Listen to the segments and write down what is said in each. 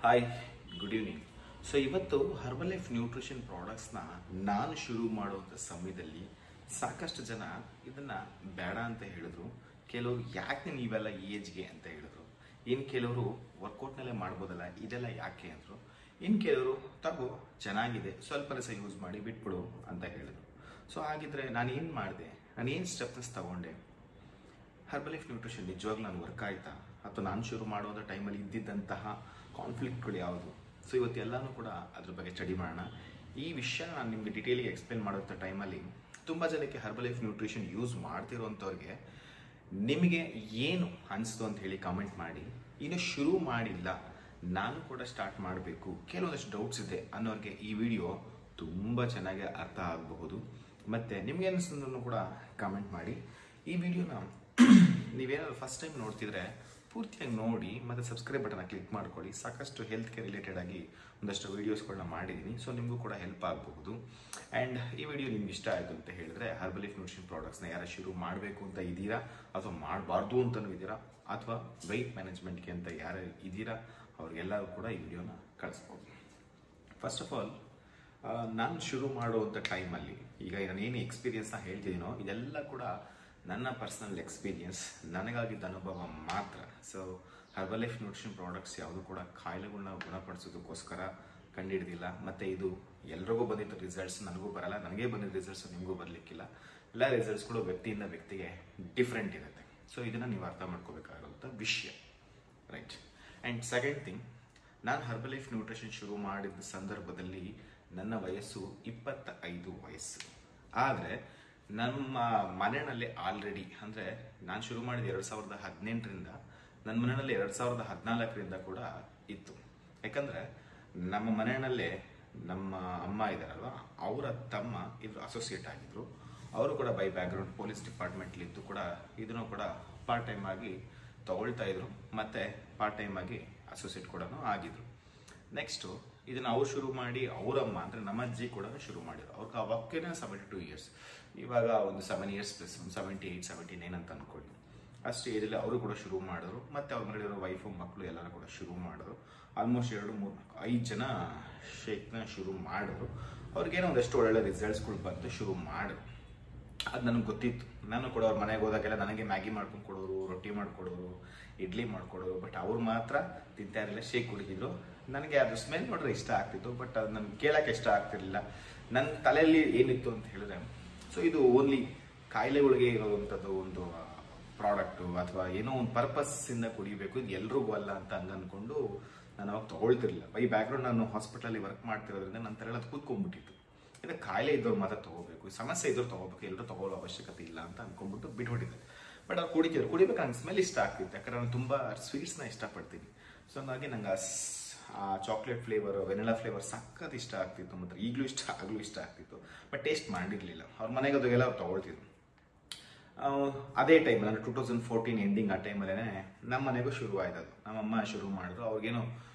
Hi, good evening. So ಇವತ್ತು herbal life nutrition ಪ್ರಾಡಕ್ಟ್ಸ್ನ ನಾನು ಶುರು ಮಾಡುವಂಥ ಸಮಯದಲ್ಲಿ ಸಾಕಷ್ಟು ಜನ ಇದನ್ನ ಬೇಡ ಅಂತ ಹೇಳಿದ್ರು. ಕೆಲವರು ಯಾಕೆ ನೀವೆಲ್ಲ ಈ ಏಜ್ಗೆ ಅಂತ ಹೇಳಿದ್ರು. ಇನ್ನು ಕೆಲವರು ವರ್ಕೌಟ್ನಲ್ಲೇ ಮಾಡ್ಬೋದಲ್ಲ, ಇದೆಲ್ಲ ಯಾಕೆ ಅಂದರು. ಇನ್ನು ಕೆಲವರು ತಗೋ ಚೆನ್ನಾಗಿದೆ, ಸ್ವಲ್ಪ ದಿವಸ ಯೂಸ್ ಮಾಡಿ ಬಿಟ್ಬಿಡು ಅಂತ ಹೇಳಿದ್ರು. ಸೊ ಹಾಗಿದ್ರೆ ನಾನು ಏನು ಮಾಡಿದೆ, ನಾನು ಏನು ಸ್ಟೆಪ್ಸ್ ತಗೊಂಡೆ, ಹರ್ಬಲ್ ಲೈಫ್ ನ್ಯೂಟ್ರಿಷನ್ ನಿಜವಾಗ್ಲೂ ನಾನು ವರ್ಕ್ ಆಯ್ತಾ, ಅಥವಾ ನಾನು ಶುರು ಮಾಡುವಂಥ ಟೈಮಲ್ಲಿ ಇದ್ದಿದ್ದಂತಹ ಕಾನ್ಫ್ಲಿಕ್ಟ್ಗಳು ಯಾವುದು. ಸೊ ಇವತ್ತು ಎಲ್ಲನೂ ಕೂಡ ಅದ್ರ ಬಗ್ಗೆ ಸ್ಟಡಿ ಮಾಡೋಣ. ಈ ವಿಷಯ ನಾನು ನಿಮಗೆ ಡೀಟೇಲಿಗೆ ಎಕ್ಸ್ಪ್ಲೇನ್ ಮಾಡೋಂಥ ಟೈಮಲ್ಲಿ ತುಂಬ ಜನಕ್ಕೆ ಹರ್ಬಲ್ ಲೈಫ್ ನ್ಯೂಟ್ರಿಷನ್ ಯೂಸ್ ಮಾಡ್ತಿರೋಂಥವ್ರಿಗೆ ನಿಮಗೆ ಏನು ಅನಿಸ್ತು ಅಂತ ಹೇಳಿ ಕಾಮೆಂಟ್ ಮಾಡಿ. ಇನ್ನು ಶುರು ಮಾಡಿಲ್ಲ, ನಾನು ಕೂಡ ಸ್ಟಾರ್ಟ್ ಮಾಡಬೇಕು, ಕೆಲವೊಂದಷ್ಟು ಡೌಟ್ಸ್ ಇದೆ ಅನ್ನೋರಿಗೆ ಈ ವಿಡಿಯೋ ತುಂಬ ಚೆನ್ನಾಗಿ ಅರ್ಥ ಆಗಬಹುದು. ಮತ್ತು ನಿಮ್ಗೆ ಅನಿಸ್ತದನ್ನು ಕೂಡ ಕಾಮೆಂಟ್ ಮಾಡಿ. ಈ ವಿಡಿಯೋನ ನೀವೇನಾದ್ರು ಫಸ್ಟ್ ಟೈಮ್ ನೋಡ್ತಿದ್ರೆ ಪೂರ್ತಿಯಾಗಿ ನೋಡಿ ಮತ್ತು ಸಬ್ಸ್ಕ್ರೈಬ್ ಬಟನ್ನ ಕ್ಲಿಕ್ ಮಾಡ್ಕೊಳ್ಳಿ. ಸಾಕಷ್ಟು ಹೆಲ್ತ್ ಕೇರ್ ರಿಲೇಟೆಡ್ ಆಗಿ ಒಂದಷ್ಟು ವೀಡಿಯೋಸ್ಗಳನ್ನ ಮಾಡಿದ್ದೀನಿ. ಸೊ ನಿಮಗೂ ಕೂಡ ಹೆಲ್ಪ್ ಆಗಬಹುದು. ಆ್ಯಂಡ್ ಈ ವಿಡಿಯೋ ನಿಮ್ಗೆ ಇಷ್ಟ ಆಯಿತು ಅಂತ ಹೇಳಿದ್ರೆ ಹರ್ಬಲ್ ಲೈಫ್ ನ್ಯೂಟ್ರಿಷನ್ ಪ್ರಾಡಕ್ಟ್ಸ್ನ ಯಾರು ಶುರು ಮಾಡಬೇಕು ಅಂತ ಇದ್ದೀರಾ, ಅಥವಾ ಮಾಡಬಾರ್ದು ಅಂತಲೂ ಇದ್ದೀರಾ, ಅಥವಾ ವೆಯ್ಟ್ ಮ್ಯಾನೇಜ್ಮೆಂಟ್ಗೆ ಅಂತ ಯಾರು ಇದ್ದೀರಾ, ಅವ್ರಿಗೆಲ್ಲರೂ ಕೂಡ ಈ ವಿಡಿಯೋನ ಕಳಿಸ್ಬೋದು. ಫಸ್ಟ್ ಆಫ್ ಆಲ್, ನಾನು ಶುರು ಮಾಡುವಂಥ ಟೈಮಲ್ಲಿ ಈಗ ನಾನೇನು ಎಕ್ಸ್ಪೀರಿಯನ್ಸ್ನ ಹೇಳ್ತಿದ್ದೀನೋ ಇದೆಲ್ಲ ಕೂಡ ನನ್ನ ಪರ್ಸನಲ್ ಎಕ್ಸ್ಪೀರಿಯನ್ಸ್, ನನಗಾಗಿದ್ದ ಅನುಭವ ಮಾತ್ರ. So herbal life nutrition products ಯಾವುದು ಕೂಡ ಕಾಯಿಲೆಗಳನ್ನ ಗುಣಪಡಿಸೋದಕ್ಕೋಸ್ಕರ ಕಂಡುಹಿಡಿದಿಲ್ಲ. ಮತ್ತು ಇದು ಎಲ್ರಿಗೂ ಬಂದಿದ್ದ ರಿಸಲ್ಟ್ಸ್ ನನಗೂ ಬರಲ್ಲ, ನನಗೆ ಬಂದಿದ್ದ ರಿಸಲ್ಟ್ಸ್ ನಿಮಗೂ ಬರಲಿಕ್ಕಿಲ್ಲ. ಎಲ್ಲ ರಿಸಲ್ಟ್ಸ್ಗಳು ವ್ಯಕ್ತಿಯಿಂದ ವ್ಯಕ್ತಿಗೆ ಡಿಫ್ರೆಂಟ್ ಇರುತ್ತೆ. ಸೊ ಇದನ್ನು ನೀವು ಅರ್ಥ ಮಾಡ್ಕೋಬೇಕಾಗಿರುವಂಥ ವಿಷಯ, ರೈಟ್. ಆ್ಯಂಡ್ ಸೆಕೆಂಡ್ ಥಿಂಗ್, ನಾನು ಹರ್ಬಲ್ ಲೈಫ್ ನ್ಯೂಟ್ರಿಷನ್ ಶುರು ಮಾಡಿದ ಸಂದರ್ಭದಲ್ಲಿ ನನ್ನ ವಯಸ್ಸು 25 ವಯಸ್ಸು. ಆದರೆ ನಮ್ಮ ಮನೆಯಲ್ಲಿ ಆಲ್ರೆಡಿ, ಅಂದರೆ ನಾನು ಶುರು ಮಾಡಿದ 2018ರಿಂದ ನನ್ನ ಮನೆಯಲ್ಲಿ 2014ರಿಂದ ಕೂಡ ಇತ್ತು. ಯಾಕಂದರೆ ನಮ್ಮ ಮನೆಯಲ್ಲೇ ನಮ್ಮ ಅಮ್ಮ ಇದ್ದಾರಲ್ವ, ಅವರ ತಮ್ಮ ಇವರು ಅಸೋಸಿಯೇಟ್ ಆಗಿದ್ರು. ಅವರು ಕೂಡ ಬೈ ಬ್ಯಾಕ್ಗ್ರೌಂಡ್ ಪೊಲೀಸ್ ಡಿಪಾರ್ಟ್ಮೆಂಟ್ಲಿದ್ದು ಕೂಡ ಇದನ್ನು ಕೂಡ ಪಾರ್ಟ್ ಟೈಮ್ ಆಗಿ ತಗೊಳ್ತಾ ಇದ್ರು, ಮತ್ತು ಪಾರ್ಟ್ ಟೈಮ್ ಆಗಿ ಅಸೋಸಿಯೇಟ್ ಕೂಡ ಆಗಿದ್ರು. ನೆಕ್ಸ್ಟು ಇದನ್ನು ಅವ್ರು ಶುರು ಮಾಡಿ ಅವರಮ್ಮ ಅಂದರೆ ನಮ್ಮ ಅಜ್ಜಿ ಕೂಡ ಶುರು ಮಾಡಿದ್ರು. ಅವ್ರಿಗೆ ಅವಾಗೇನೆ 72 ಇಯರ್ಸ್, ಇವಾಗ ಒಂದು 7 ಇಯರ್ಸ್ ಪ್ಲಸ್ ಒಂದು 78, 79 ಅಂತ ಅಂದ್ಕೊಳ್ಳಿ. ಅಷ್ಟು ಏಜಲ್ಲಿ ಅವರು ಕೂಡ ಶುರು ಮಾಡಿದ್ರು. ಮತ್ತು ಅವ್ರ ಮನೆಯಲ್ಲಿರೋ ವೈಫು ಮಕ್ಕಳು ಎಲ್ಲರೂ ಕೂಡ ಶುರು ಮಾಡಿದ್ರು. ಆಲ್ಮೋಸ್ಟ್ 2, 3, 5 ಜನ ಶೇಕ್ನ ಶುರು ಮಾಡಿದ್ರು. ಅವ್ರಿಗೇನೋ ಒಂದಷ್ಟು ಒಳ್ಳೊಳ್ಳೆ ರಿಸಲ್ಟ್ಸ್ಗಳು ಬಂತು, ಶುರು ಮಾಡಿದ್ರು. ಅದು ನನಗೆ ಗೊತ್ತಿತ್ತು. ನಾನು ಕೂಡ ಅವ್ರ ಮನೆಗೆ ಹೋದಾಗೆಲ್ಲ ನನಗೆ ಮ್ಯಾಗಿ ಮಾಡ್ಕೊಂಡು ಕೊಡೋರು, ರೊಟ್ಟಿ ಮಾಡಿಕೊಡೋರು, ಇಡ್ಲಿ ಮಾಡಿಕೊಡೋರು. ಬಟ್ ಅವ್ರು ಮಾತ್ರ ತಿಂತಾ ಇರಲಿಲ್ಲ, ಶೇಕ್ ಕುಡಿತಿದ್ರು. ನನಗೆ ಅದು ಸ್ಮೆಲ್ ನೋಡ್ರೆ ಇಷ್ಟ ಆಗ್ತಿತ್ತು, ಬಟ್ ಅದು ನನಗೆ ಕೇಳೋಕ್ಕೆ ಇಷ್ಟ ಆಗ್ತಿರ್ಲಿಲ್ಲ. ನನ್ನ ತಲೆಯಲ್ಲಿ ಏನಿತ್ತು ಅಂತ ಹೇಳಿದ್ರೆ, ಸೊ ಇದು ಓನ್ಲಿ ಕಾಯಿಲೆಗಳಿಗೆ ಇರೋವಂಥದ್ದು ಒಂದು ಪ್ರಾಡಕ್ಟು, ಅಥವಾ ಏನೋ ಒಂದು ಪರ್ಪಸ್ಸಿಂದ ಕುಡಿಬೇಕು, ಇದು ಎಲ್ರಿಗೂ ಅಲ್ಲ ಅಂತ ಅಂದ್ಕೊಂಡು ನಾನು ಅವಾಗ ತೊಗೊಳ್ತಿರ್ಲಿಲ್ಲ. ಬೈ ಬ್ಯಾಕ್ಗ್ರೌಂಡ್ ನಾನು ಹಾಸ್ಪಿಟಲಲ್ಲಿ ವರ್ಕ್ ಮಾಡ್ತಿರೋದ್ರಿಂದ ನನ್ನ ತಲೆಯಲ್ಲಿ ಅದು ಕೂತ್ಕೊಂಡ್ಬಿಟ್ಟಿತ್ತು. ಅಂದರೆ ಕಾಯಿಲೆ ಇದ್ದವ್ರು ಮಾತ್ರ ತೊಗೋಬೇಕು, ಸಮಸ್ಯೆ ಇದ್ದವ್ರು ತೊಗೋಬೇಕು, ಎಲ್ಲರೂ ತೊಗೊಳ್ಳೋ ಅವಶ್ಯಕತೆ ಇಲ್ಲ ಅಂತ ಅಂದ್ಕೊಂಡ್ಬಿಟ್ಟು ಬಿಟ್ಬಿಟ್ಟಿದ್ದೆ. ಬಟ್ ಅವ್ರು ಕುಡಿಬೇಕು, ನಂಗೆ ಸ್ಮೆಲ್ ಇಷ್ಟ ಆಗ್ತಿತ್ತು. ಯಾಕಂದ್ರೆ ನಾನು ತುಂಬ ಸ್ವೀಟ್ಸ್ನ ಇಷ್ಟಪಡ್ತೀನಿ. ಸೊ ಹಂಗಾಗಿ ನಂಗೆ ಆ ಚಾಕ್ಲೇಟ್ ಫ್ಲೇವರ್, ವೆನಿಲಾ ಫ್ಲೇವರ್ ಸಖತ್ ಇಷ್ಟ ಆಗ್ತಿತ್ತು. ಮತ್ತು ಈಗಲೂ ಆಗಲೂ ಇಷ್ಟ ಆಗ್ತಿತ್ತು. ಬಟ್ ಟೇಸ್ಟ್ ಮಾಡಿರಲಿಲ್ಲ. ಅವ್ರ ಮನೆಗೆ ಹೋದಾಗೆಲ್ಲ ಅವ್ರು ತೊಗೊಳ್ತಿದ್ರು. ಅದೇ ಟೈಮ್ ನಾನು 2014 ಎಂಡಿಂಗ್, ಆ ಟೈಮಲ್ಲೇ ನಮ್ಮ ಮನೆಗೂ ಶುರು ಆಯ್ತು. ಅದು ನಮ್ಮಮ್ಮ ಶುರು ಮಾಡಿದ್ರು. ಅವ್ರಿಗೇನೋ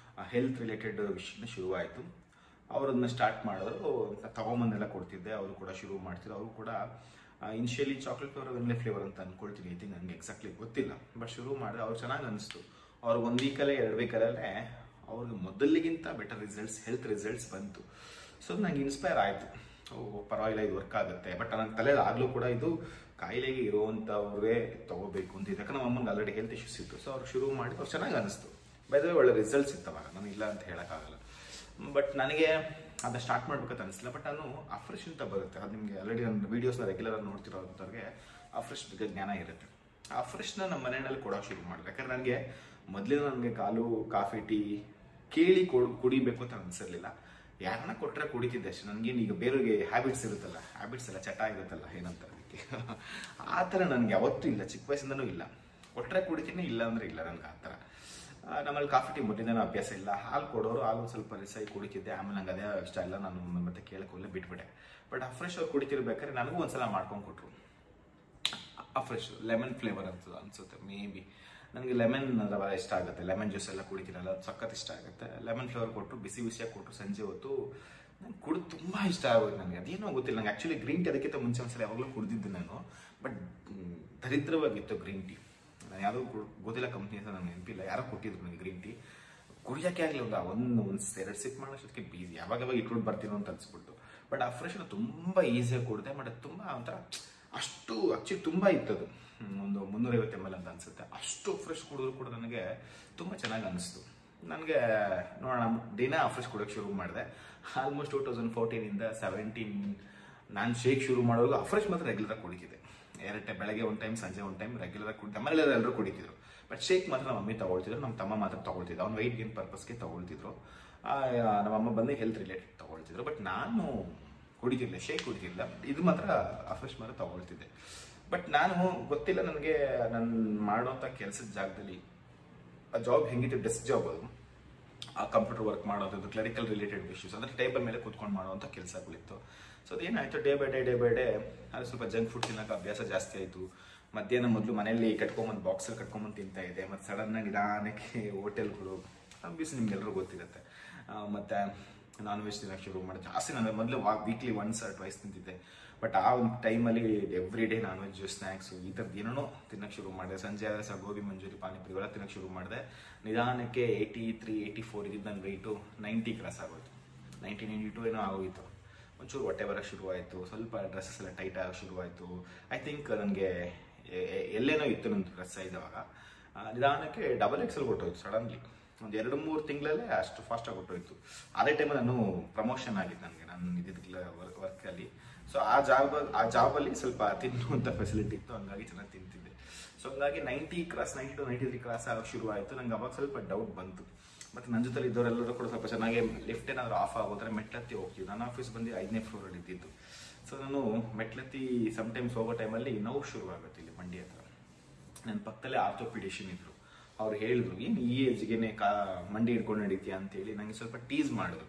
ಹೆಲ್ತ್ ರಿಲೇಟೆಡ್ ವಿಷಯನ ಶುರುವಾಯಿತು. ಅವರನ್ನ ಸ್ಟಾರ್ಟ್ ಮಾಡಿದ್ರು. ತಗೊಂಬಂದೆಲ್ಲ ಕೊಡ್ತಿದ್ದೆ, ಅವರು ಕೂಡ ಶುರು ಮಾಡ್ತಿದ್ರು. ಅವರು ಕೂಡ initially chocolate flavour, vanilla flavour ಅಂತ ಅಂದ್ಕೊಳ್ತೀನಿ. ಐ ಥಿಂಕ್ ನನಗೆ ಎಕ್ಸಾಕ್ಟ್ಲಿ ಗೊತ್ತಿಲ್ಲ. ಬಟ್ ಶುರು ಮಾಡಿದ್ರೆ ಅವ್ರು ಚೆನ್ನಾಗಿ ಅನಿಸ್ತು. ಅವ್ರು 1 ವೀಕಲ್ಲೇ 2 ವೀಕಲ್ಲೇ ಅವ್ರಿಗೆ ಮೊದಲಿಗಿಂತ ಬೆಟರ್ ರಿಸಲ್ಟ್ಸ್, ಹೆಲ್ತ್ ರಿಸಲ್ಟ್ಸ್ ಬಂತು. ಸೊ ನಂಗೆ ಇನ್ಸ್ಪೈರ್ ಆಯಿತು. ಪರವಾಗಿಲ್ಲ, ಇದು ವರ್ಕ್ ಆಗುತ್ತೆ. ಬಟ್ ನನ್ನ ತಲೆಯಲ್ಲಿ ಆಗಲೂ ಕೂಡ ಇದು ಕಾಯಿಲೆಗೆ ಇರುವಂಥವ್ರಿಗೆ ತೊಗೋಬೇಕು ಅಂತ. ಯಾಕಂದ್ರೆ ನಮ್ಮ ಅಮ್ಮನಿಗೆ ಆಲ್ರೆಡಿ ಹೆಲ್ತ್ ಇಶ್ಯೂಸ್ ಇತ್ತು. ಸೊ ಅವ್ರು ಶುರು ಮಾಡಿ ಅವ್ರು ಚೆನ್ನಾಗಿ ಅನಿಸ್ತು. ಬೈದ್ರೆ ಒಳ್ಳೆ ರಿಸಲ್ಟ್ಸ್ ಇತ್ತವಾಗ, ನಾನು ಇಲ್ಲ ಅಂತ ಹೇಳೋಕ್ಕಾಗಲ್ಲ. ಬಟ್ ನನಗೆ ಅದನ್ನ ಸ್ಟಾರ್ಟ್ ಮಾಡ್ಬೇಕಂತ ಅನಿಸಿಲ್ಲ. ಬಟ್ ನಾನು ಅಫ್ರೆಶ್ ಅಂತ ಬರುತ್ತೆ, ಅದು ನಿಮಗೆ ಆಲ್ರೆಡಿ ನನ್ನ ವೀಡಿಯೋಸ್ನ ರೆಗ್ಯುಲರ್ ಆಗಿ ನೋಡ್ತಿರೋಂಥವ್ರಿಗೆ ಅಫ್ರೆಶ್ ಬಗ್ಗೆ ಜ್ಞಾನ ಇರುತ್ತೆ. ಆ ಅಫ್ರೆಶ್ನ ನಮ್ಮ ಮನೆಯಲ್ಲಿ ಕೊಡೋಕೆ ಶುರು ಮಾಡಿದೆ. ಯಾಕಂದ್ರೆ ನನಗೆ ಮೊದಲಿನ ನನಗೆ ಕಾಲು, ಕಾಫಿ, ಟೀ ಕೇಳಿ ಕುಡಿಬೇಕು ಅಂತ ಅನಿಸಿರ್ಲಿಲ್ಲ. ಯಾರನ್ನ ಕೊಟ್ಟರೆ ಕುಡಿತಿದ್ದೆ ಅಷ್ಟೇ. ನನಗೇನು ಈಗ ಬೇರೆಯವ್ರಿಗೆ ಹ್ಯಾಬಿಟ್ಸ್ ಇರುತ್ತಲ್ಲ, ಹ್ಯಾಬಿಟ್ಸ್ ಎಲ್ಲ ಚಟ ಇರುತ್ತಲ್ಲ, ಏನಂತ ಅದಕ್ಕೆ ಆ ಥರ ನನಗೆ ಯಾವತ್ತೂ ಇಲ್ಲ, ಚಿಕ್ಕ ವಯಸ್ಸಿಂದನೂ ಇಲ್ಲ. ಕೊಟ್ಟರೆ ಕುಡಿತೀನಿ, ಇಲ್ಲ ಅಂದರೆ ಇಲ್ಲ. ನನಗೆ ಆ ಥರ ನಮ್ಮಲ್ಲಿ ಕಾಫಿ ಟೀ ಮೊದಲಿಂದ ಅಭ್ಯಾಸ ಇಲ್ಲ. ಹಾಲು ಕೊಡೋರು, ಹಾಲು ಒಂದು ಸ್ವಲ್ಪ ರಿಸಾಯಿ ಕುಡಿತಿದ್ದೆ. ಆಮೇಲೆ ನಂಗೆ ಅದೇ ಇಷ್ಟ ಇಲ್ಲ, ನಾನು ಮತ್ತೆ ಕೇಳೋಕ್ಕೋಲ್ಲ, ಬಿಟ್ಬಿಟ್ಟೆ. ಬಟ್ ಅಫ್ರೆಶ್ ಅವ್ರು ಕುಡಿತಿರ್ಬೇಕಾದ್ರೆ ನನಗೂ ಒಂದ್ಸಲ ಮಾಡ್ಕೊಂಡು ಕೊಟ್ಟರು. ಅಫ್ರೆಶ್ ಲೆಮನ್ ಫ್ಲೇವರ್ ಅಂತ ಅನಿಸುತ್ತೆ, ಮೇ ಬಿ. ನನಗೆ ಲೆಮನ್ ರವ ಇಷ್ಟ ಆಗುತ್ತೆ. ಲೆಮನ್ ಜ್ಯೂಸ್ ಎಲ್ಲ ಕುಡಿತೀನಲ್ಲ, ಅದು ಸಖತ್ ಇಷ್ಟ ಆಗುತ್ತೆ. ಲೆಮನ್ ಫ್ಲೇವರ್ ಕೊಟ್ಟರು, ಬಿಸಿ ಬಿಸಿಯಾಗಿ ಕೊಟ್ಟರು. ಸಂಜೆ ಹೊತ್ತು ನಂಗೆ ಕುಡಿದು ತುಂಬ ಇಷ್ಟ ಆಗೋದು. ನನಗೆ ಅದೇನೋ ಗೊತ್ತಿಲ್ಲ. ನಂಗೆ ಆ್ಯಕ್ಚುಲಿ ಗ್ರೀನ್ ಟೀ ಅದಕ್ಕಿಂತ ಮುಂಚೆ ಒಂದ್ಸಲ ಯಾವಾಗಲೂ ಕುಡಿದಿದ್ದೆ ನಾನು. ಬಟ್ ದರಿದ್ರವಾಗಿತ್ತು ಗ್ರೀನ್ ಟೀ. ನಾನು ಯಾವುದೋ ಗೊತ್ತಿಲ್ಲ ಕಂಪ್ನಿ ಅಂತ ನನಗೆ ನೆನಪಿಲ್ಲ, ಯಾರೋ ಕೊಟ್ಟಿದ್ರು ನನಗೆ ಗ್ರೀನ್ ಟೀ. ಕುಡಿಯೋಕ್ಕೆ ಆಗಲಿಲ್ಲ. ಒಂದು ಎರಡು ಸಿಪ್ ಮಾಡೋಷ್ಟೊತ್ತಿಗೆ ಬೀಸಿ ಯಾವಾಗ ಇಟ್ಕೊಂಡು ಬರ್ತೀನೋ ಅಂತ ಅನ್ಸ್ಬಿಟ್ಟು. ಬಟ್ ಆ ಫ್ರೆಶ್ ತುಂಬ ಈಸಿಯಾಗಿ ಕುಡಿದೆ. ಬಟ್ ತುಂಬ ಒಂಥರ ಅಷ್ಟು ಆಕ್ಚುಲಿ ತುಂಬ ಇತ್ತದು, ಒಂದು 350 ml ಅಂತ ಅನ್ಸುತ್ತೆ. ಅಷ್ಟು ಫ್ರೆಶ್ ಕುಡಿದ್ರು ಕೂಡ ನನಗೆ ತುಂಬ ಚೆನ್ನಾಗಿ ಅನಿಸ್ತು. ನನಗೆ ನೋಡೋಣ ದಿನ ಫ್ರೆಶ್ ಕುಡಿಯೋಕ್ಕೆ ಶುರು ಮಾಡಿದೆ. ಆಲ್ಮೋಸ್ಟ್ 2014ಇಂದ 17 ನಾನು ಶೇಕ್ ಶುರು ಮಾಡುವಾಗ ಫ್ರೆಶ್ ಮಾತ್ರ ರೆಗ್ಯುಲರಾಗಿ ಕುಡಿತಿದ್ದೆ. 2 ಟೈಮ್, ಬೆಳಗ್ಗೆ 1 ಟೈಮ್, ಸಂಜೆ 1 ಟೈಮ್ ರೆಗ್ಯುಲರಾಗಿ ಕುಡಿದೆ. ನಮ್ಮಲ್ಲಿ ಎಲ್ಲರೂ ಕುಡಿತಿದ್ರು. ಬಟ್ ಶೇಕ್ ಮಾತ್ರ ನಮ್ಮ ಮಮ್ಮಿ ತಗೊಳ್ತಿದ್ರು, ನಮ್ಮ ತಮ್ಮ ಮಾತ್ರ ತಗೊಳ್ತಿದ್ರು. ಅವ್ನು ವೆಯ್ಟ್ ಗೇನ್ ಪರ್ಪಸ್ಗೆ ತಗೊಳ್ತಿದ್ರು. ನಮ್ಮಮ್ಮ ಬಂದು ಹೆಲ್ತ್ ರಿಲೇಟೆಡ್ ತಗೊಳ್ತಿದ್ರು. ಬಟ್ ನಾನು ಕುಡಿತಿರ್ಲಿಲ್ಲ, ಶೇಕ್ ಕುಡಿತಿರ್ಲಿಲ್ಲ. ಇದು ಮಾತ್ರ ಫ್ರೆಶ್ ಮಾತ್ರ ತಗೊಳ್ತಿದ್ದೆ. ಬಟ್ ನಾನು ಗೊತ್ತಿಲ್ಲ ನನಗೆ ನಾನು ಮಾಡೋಂಥ ಕೆಲಸದ ಜಾಗದಲ್ಲಿ ಆ ಜಾಬ್ ಹೆಂಗಿತ್ತು, ಡೆಸ್ಕ್ ಜಾಬ್ ಅದು. ಆ ಕಂಪ್ಯೂಟರ್ ವರ್ಕ್ ಮಾಡೋದು, ಕ್ಲರಿಕಲ್ ರಿಲೇಟೆಡ್ ಇಶ್ಯೂಸ್, ಅಂದರೆ ಟೇಬಲ್ ಮೇಲೆ ಕೂತ್ಕೊಂಡು ಮಾಡುವಂಥ ಕೆಲಸಗಳಿತ್ತು. ಸೊ ಅದೇನಾಯಿತು, ಡೇ ಬೈ ಡೇ ಅದು ಸ್ವಲ್ಪ ಜಂಕ್ ಫುಡ್ ತಿನ್ನೋಕೆ ಅಭ್ಯಾಸ ಜಾಸ್ತಿ ಆಯಿತು. ಮಧ್ಯಾಹ್ನ ಮೊದಲು ಮನೆಯಲ್ಲಿ ಬಾಕ್ಸಲ್ಲಿ ಕಟ್ಕೊಂಬಂದು ತಿಂತಾ ಇದೆ. ಮತ್ತು ಸಡನ್ನಾಗಿ ನಿಧಾನಕ್ಕೆ ಹೋಟೆಲ್ಗಳು, ಆಬ್ವಿಯಸ್ಲಿ ನಿಮ್ಗೆಲ್ಲರೂ ಗೊತ್ತಿರುತ್ತೆ. ಮತ್ತು ನಾನ್ ವೆಜ್ ತಿನ್ನೋಕ್ಕೆ ಶುರು ಮಾಡಿದೆ. ಜಾಸ್ತಿ ನಾನು ಮೊದಲು ವೀಕ್ಲಿ 1 or 2 ತಿಂತಿದ್ದೆ. ಬಟ್ ಆ ಒಂದು ಟೈಮಲ್ಲಿ every day non veg, snacks, ಈ ಥರದ್ದು ಏನೇನೋ ತಿನ್ನೋಕ್ಕೆ ಶುರು ಮಾಡಿದೆ. ಸಂಜೆ ಆದರೆ ಸಹ ಗೋಬಿ ಮಂಚೂರಿ, ಪಾನಿಪುರಿ ಇವೆಲ್ಲ ತಿನ್ನೋಕ್ಕೆ ಶುರು ಮಾಡಿದೆ. ನಿಧಾನಕ್ಕೆ 83, 84 ಇದ್ದಿದ್ದು ನನ್ನ ವೆಯ್ಟು 90 ಕ್ರಾಸ್ ಆಗೋಯ್ತು. 90, 92 ಏನೋ ಆಗೋಯಿತು. ಒಂಚೂರು ಹೊಟ್ಟೆ ಬರೋಕ್ಕೆ ಶುರುವಾಯಿತು. ಸ್ವಲ್ಪ ಡ್ರೆಸ್ಸಸ್ ಎಲ್ಲ ಟೈಟ್ ಆಗೋಕ್ಕೆ ಶುರುವಾಯಿತು. ಐ ಥಿಂಕ್ ನನಗೆ ಎಲ್ಲೇನೋ ಇತ್ತು ನನ್ನ ಡ್ರೆಸ್ ಸೈಜ್ ಅವಾಗ. ನಿಧಾನಕ್ಕೆ XXL ಕೊಟ್ಟೋಯ್ತು ಸಡನ್ಲಿ. ಒಂದು 2-3 ತಿಂಗಳಲ್ಲೇ ಅಷ್ಟು ಫಾಸ್ಟಾಗಿ ಕೊಟ್ಟೋಯ್ತು. ಅದೇ ಟೈಮಲ್ಲಿ ನಾನು ಪ್ರಮೋಷನ್ ಆಗಿತ್ತು ನನಗೆ, ನಾನು ಇದ್ದಿದ್ದ ವರ್ಕಲ್ಲಿ. ಸೊ ಆ ಜಾಬಲ್ಲಿ ಸ್ವಲ್ಪ ತಿನ್ನುವಂಥ ಫೆಸಿಲಿಟಿ ಇತ್ತು, ಹಂಗಾಗಿ ಚೆನ್ನಾಗಿ ತಿಂತಿದ್ದೆ. ಸೊ ಹಂಗಾಗಿ 90 ಕ್ರಾಸ್, 92, 93 ಕ್ರಾಸ್ ಆಗೋಕ್ಕೆ ಶುರುವಾಯಿತು. ನಂಗೆ ಅವಾಗ ಸ್ವಲ್ಪ ಡೌಟ್ ಬಂತು. ಮತ್ತು ನನ್ನ ಜೊತೆ ಇದ್ದವರೆಲ್ಲರೂ ಕೂಡ ಸ್ವಲ್ಪ ಚೆನ್ನಾಗಿ ಲಿಫ್ಟ್ ಏನಾದರೂ ಆಫ್ ಆಗೋದ್ರೆ ಮೆಟ್ಲತ್ತಿ ಹೋಗ್ತೀವಿ. ನನ್ನ ಆಫೀಸ್ ಬಂದು 5ನೇ ಫ್ಲೋರಲ್ಲಿ ಇದ್ದಿದ್ದು. ಸೊ ನಾನು ಮೆಟ್ಲತ್ತಿ ಸಮ್ಟೈಮ್ಸ್ ಹೋಗೋ ಟೈಮಲ್ಲಿ ನೋವು ಶುರುವಾಗುತ್ತೆ ಇಲ್ಲಿ ಮಂಡಿ ಹತ್ರ. ನನ್ನ ಪಕ್ಕದಲ್ಲೇ ಆರ್ಥೋಪಿಡಿಷಿಯನ್ ಇದ್ರು. ಅವ್ರು ಹೇಳಿದ್ರು, ಏನು ಈ ಏಜ್ಗೆ ಮಂಡಿ ಹಿಡ್ಕೊಂಡು ನಡೀತೀಯ ಅಂತೇಳಿ ನನಗೆ ಸ್ವಲ್ಪ ಟೀಸ್ ಮಾಡಿದ್ರು.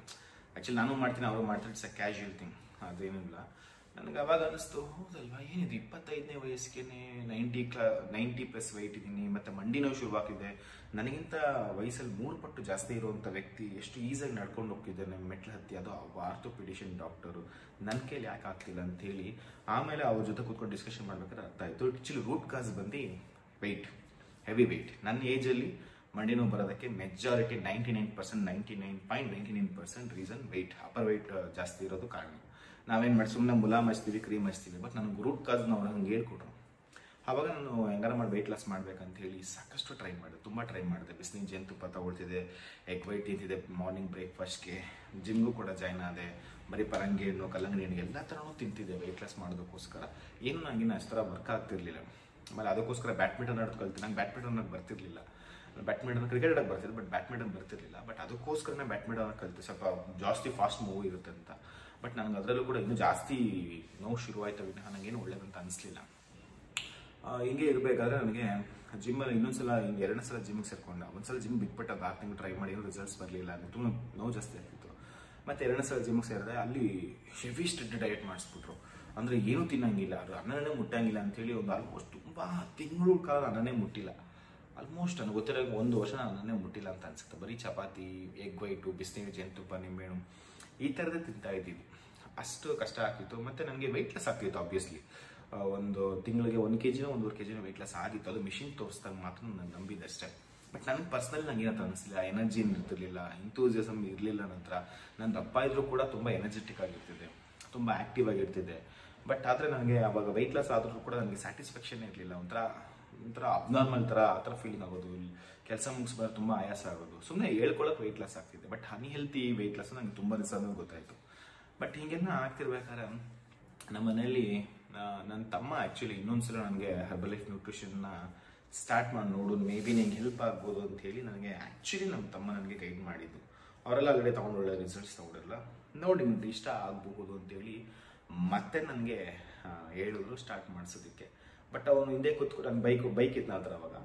ಆ್ಯಕ್ಚುಲಿ ನಾನು ಮಾಡ್ತೀನಿ, ಅವರು ಮಾಡ್ತಾರೆ, ಇಟ್ಸ್ ಅ ಕ್ಯಾಶುಯಲ್ ಥಿಂಗ್, ಅದೇನಿಲ್ಲ. ನನಗೆ ಅವಾಗ ಅನ್ನಿಸ್ತು, ಹೌದಲ್ವಾ, ಏನಿದು 25ನೇ ವಯಸ್ಸಿಗೆ 90+ ವೆಯ್ಟ್ ಇದ್ದೀನಿ, ಮತ್ತು ಮಂಡಿ ನೋವು ಶುರುವಾಗಿದೆ. ನನಗಿಂತ ವಯಸ್ಸಲ್ಲಿ 3 ಪಟ್ಟು ಜಾಸ್ತಿ ಇರುವಂಥ ವ್ಯಕ್ತಿ ಎಷ್ಟು ಈಸಿಯಾಗಿ ನಡ್ಕೊಂಡು ಹೋಗ್ತಿದ್ದಾನೆ ಮೆಟ್ಲು ಹತ್ತಿ, ಅದು ಆರ್ಥೋಪಿಡಿಷಿಯನ್ ಡಾಕ್ಟರು, ನನ್ನ ಕೈಲಿ ಯಾಕೆ ಆಗ್ತಿಲ್ಲ ಅಂತೇಳಿ ಆಮೇಲೆ ಅವ್ರ ಜೊತೆ ಕೂತ್ಕೊಂಡು ಡಿಸ್ಕಷನ್ ಮಾಡ್ಬೇಕಾದ್ರೆ ಅರ್ಥ ಆಯಿತು. ಆ್ಯಕ್ಚುಲಿ ರೂಟ್ ಕಾಸ್ ಬಂದು ವೆಯ್ಟ್, ಹೆವಿ ವೆಯ್ಟ್. ನನ್ನ ಏಜಲ್ಲಿ ಮಂಡಿ ನೋವು ಬರೋದಕ್ಕೆ majority 99%, 99.99% reason weight, upper weight ಜಾಸ್ತಿ ಇರೋದು ಕಾರಣ. ನಾವೇನು ಮಾಡಿ ಸುಮ್ಮನೆ ಮುಲಾಮ್ ಹಚ್ತೀವಿ, ಕ್ರೀಮ್ ಹಚ್ತೀವಿ. ಬಟ್ ನನಗೆ ರೂಟ್ ಕಾಸ್ ನಾವು ಹಂಗೆ ಹೇಳ್ಕೊಟ್ರು. ಆವಾಗ ನಾನು ಹೆಂಗಾರ ಮಾಡಿ ವೆಯ್ಟ್ ಲಾಸ್ ಮಾಡ್ಬೇಕಂತ ಹೇಳಿ ಸಾಕಷ್ಟು ಟ್ರೈ ಮಾಡಿದೆ, ತುಂಬ ಟ್ರೈ ಮಾಡಿದೆ. ಬಿಸಿನೀರು ಜೇನುತುಪ್ಪ ತಗೊಳ್ತಿದ್ದೆ, ಎಗ್ ವೈಟ್ ತಿಂತಿದ್ದೆ ಮಾರ್ನಿಂಗ್ ಬ್ರೇಕ್ಫಾಸ್ಟ್ಗೆ, ಜಿಮ್ಗೂ ಕೂಡ ಜಾಯ್ನ್ ಆದೆ. ಬರೀ ಪರಂಗಿ ಹಣ್ಣು, ಕಲ್ಲಂಗಡಿ ಹಣ್ಣು ಎಲ್ಲ ಥರನೂ ತಿಂತಿದ್ದೆ ವೆಯ್ಟ್ ಲಾಸ್ ಮಾಡೋದಕ್ಕೋಸ್ಕರ. ಏನು ನನಗಿನ್ನ ಅಷ್ಟು ಥರ ವರ್ಕ್ ಆಗ್ತಿರ್ಲಿಲ್ಲ. ಆಮೇಲೆ ಅದಕ್ಕೋಸ್ಕರ ಬ್ಯಾಡ್ಮಿಂಟನ್ ಆಡೋದು ಕಲ್ತು. ನಂಗೆ ಬ್ಯಾಡ್ಮಿಂಟನ್ ಬರ್ತಿರ್ಲಿಲ್ಲ. ಬ್ಯಾಡ್ಮಿಂಟನ್, ಕ್ರಿಕೆಟ್ ಆಡೋಕ್ಕೆ ಬರ್ತಿದ್ದೆ, ಬಟ್ ಬ್ಯಾಡ್ಮಿಂಟನ್ ಬರ್ತಿರ್ಲಿಲ್ಲ. ಬಟ್ ಅದಕ್ಕೋಸ್ಕರನೇ ಬ್ಯಾಡ್ಮಿಂಟನ್ ಕಲಿತು, ಸ್ವಲ್ಪ ಜಾಸ್ತಿ ಫಾಸ್ಟ್ ಮೂವ್ ಇರುತ್ತೆ ಅಂತ. ಬಟ್ ನನಗೆ ಅದರಲ್ಲೂ ಕೂಡ ಇನ್ನೂ ಜಾಸ್ತಿ ನೋವು ಶುರುವಾಯ್ತು ವಿನಃ ನನಗೇನು ಒಳ್ಳೇದಂತ ಅನಿಸ್ಲಿಲ್ಲ. ಹಿಂಗೆ ಇರಬೇಕಾದ್ರೆ ನನಗೆ ಜಿಮ್ಮಲ್ಲಿ ಇನ್ನೊಂದ್ಸಲ 2 ಸಲ ಜಿಮ್ಗೆ ಸೇರ್ಕೊಂಡೆ. ಒಂದ್ಸಲ ಜಿಮ್ ಬಿಟ್ಬಿಟ್ಟು ಅದು 6 ತಿಂಗಳು ಟ್ರೈ ಮಾಡಿ ಏನೂ ರಿಸಲ್ಟ್ಸ್ ಬರಲಿಲ್ಲ, ಅಂದರೆ ತುಂಬ ನೋವು ಜಾಸ್ತಿ ಆಗ್ತಿತ್ತು. ಮತ್ತು 2ನೇ ಸಲ ಜಿಮ್ಗೆ ಸೇರಿದೆ. ಅಲ್ಲಿ ಹೆವಿ ಸ್ಟ್ರಿಕ್ಟ್ ಡಯಟ್ ಮಾಡಿಸ್ಬಿಟ್ರು. ಅಂದರೆ ಏನೂ ತಿನ್ನಂಗಿಲ್ಲ, ಅದು ಅನ್ನನೇ ಮುಟ್ಟಂಗಿಲ್ಲ ಅಂತೇಳಿ ಒಂದು ಆಲ್ಮೋಸ್ಟ್ ತುಂಬ ತಿಂಗಳು ಕಾಲ ಅನ್ನನೇ ಮುಟ್ಟಿಲ್ಲ. ಆಲ್ಮೋಸ್ಟ್ ನನಗೆ ಗೊತ್ತಿರೋ 1 ವರ್ಷ ನಾನು ಅನ್ನನೇ ಮುಟ್ಟಿಲ್ಲ ಅಂತ ಅನ್ಸುತ್ತೆ. ಬರೀ ಚಪಾತಿ, ಎಗ್ ವೈಟು, ಬಿಸಿನೀರು ಜೇನುತುಪ್ಪ, ನಿಂಬೆಹಣ್ಣು ಈ ಥರದೇ ತಿಂತಾ ಇದ್ದೀವಿ. ಅಷ್ಟು ಕಷ್ಟ ಆಗ್ತಿತ್ತು. ಮತ್ತು ನನಗೆ ವೆಯ್ಟ್ ಲಾಸ್ ಆಗ್ತಿತ್ತು. ಆಬ್ವಿಯಸ್ಲಿ ಒಂದು ತಿಂಗಳಿಗೆ 1 kg 1.5 kg ವೆಯ್ಟ್ ಲಾಸ್ ಆಗಿತ್ತು. ಅದು ಮಿಷಿನ್ ತೋರಿಸ್ದಾಗ ಮಾತ್ರ ನಾನು ನಂಬಿದ್ದೆ ಅಷ್ಟೇ. ಬಟ್ ನನಗೆ ಪರ್ಸ್ನಲಿ ನಂಗೆ ಏನಂತ ಅನಿಸ್ಲಿಲ್ಲ, ಎನರ್ಜಿ ಇರ್ತಿರ್ಲಿಲ್ಲ, ಎಂತೂಸಿಯಸಮ್ ಇರಲಿಲ್ಲ. ನಂತರ ನನ್ನ ದಪ್ಪ ಇದ್ರೂ ಕೂಡ ತುಂಬ ಎನರ್ಜೆಟಿಕ್ ಆಗಿರ್ತಿದ್ದೆ, ತುಂಬ ಆ್ಯಕ್ಟಿವ್ ಆಗಿರ್ತಿದ್ದೆ. ಬಟ್ ಆದರೆ ನನಗೆ ಅವಾಗ ವೆಯ್ಟ್ ಲಾಸ್ ಆದರೂ ಕೂಡ ನನಗೆ ಸ್ಯಾಟಿಸ್ಫ್ಯಾಕ್ಷನ್ ಇರಲಿಲ್ಲ. ಒಂಥರ ಅಬ್ನಾರ್ಮಲ್ ಥರ ಆ ಥರ ಫೀಲಿಂಗ್ ಆಗೋದು. ಕೆಲಸ ಮುಗಿಸ್ಬಾರ್ದು, ತುಂಬ ಆಯಾಸ ಆಗೋದು. ಸುಮ್ಮನೆ ಹೇಳ್ಕೊಳ್ಳೋಕೆ ವೆಯ್ಟ್ ಲಾಸ್ ಆಗ್ತಿದೆ. ಬಟ್ ಅನ್ಹೆಲ್ತಿ ವೆಯ್ಟ್ ಲಾಸ್ ನನಗೆ ತುಂಬ ದಿವಸ ಆದ್ಮೇಲೆ ಗೊತ್ತಾಯಿತು. ಬಟ್ ಹೀಗೆಲ್ಲ ಆಗ್ತಿರ್ಬೇಕಾದ್ರೆ ನಮ್ಮ ಮನೆಯಲ್ಲಿ ನನ್ನ ತಮ್ಮ ಆ್ಯಕ್ಚುಲಿ ಇನ್ನೊಂದ್ಸಲ ನನಗೆ ಹರ್ಬಲೈಫ್ ನ್ಯೂಟ್ರಿಷನ್ನ ಸ್ಟಾರ್ಟ್ ಮಾಡಿ ನೋಡು, ಮೇ ಬಿ ನಿಂಗೆ ಹೆಲ್ಪ್ ಆಗ್ಬೋದು ಅಂತ ಹೇಳಿ ನನಗೆ ಆ್ಯಕ್ಚುಲಿ ನಮ್ಮ ತಮ್ಮ ನನಗೆ ಗೈಡ್ ಮಾಡಿದ್ದು. ಅವರೆಲ್ಲ ಆಗಡೆ ತೊಗೊಂಡು ಒಳ್ಳೆ ರಿಸಲ್ಟ್ಸ್ ತೊಗೊಂಡಿರಲ್ಲ, ನೋಡಿ ನಿಮ್ಗೆ ಇಷ್ಟ ಆಗಬಹುದು ಅಂತೇಳಿ ಮತ್ತೆ ನನಗೆ ಹೇಳಿದ್ರು ಸ್ಟಾರ್ಟ್ ಮಾಡಿಸೋದಕ್ಕೆ. ಬಟ್ ಅವನು ಹಿಂದೆ ಕೂತ್ಕೊಂಡು ನನ್ನ ಬೈಕ್ ಇತ್ತು ನಂತರ ಅವಾಗ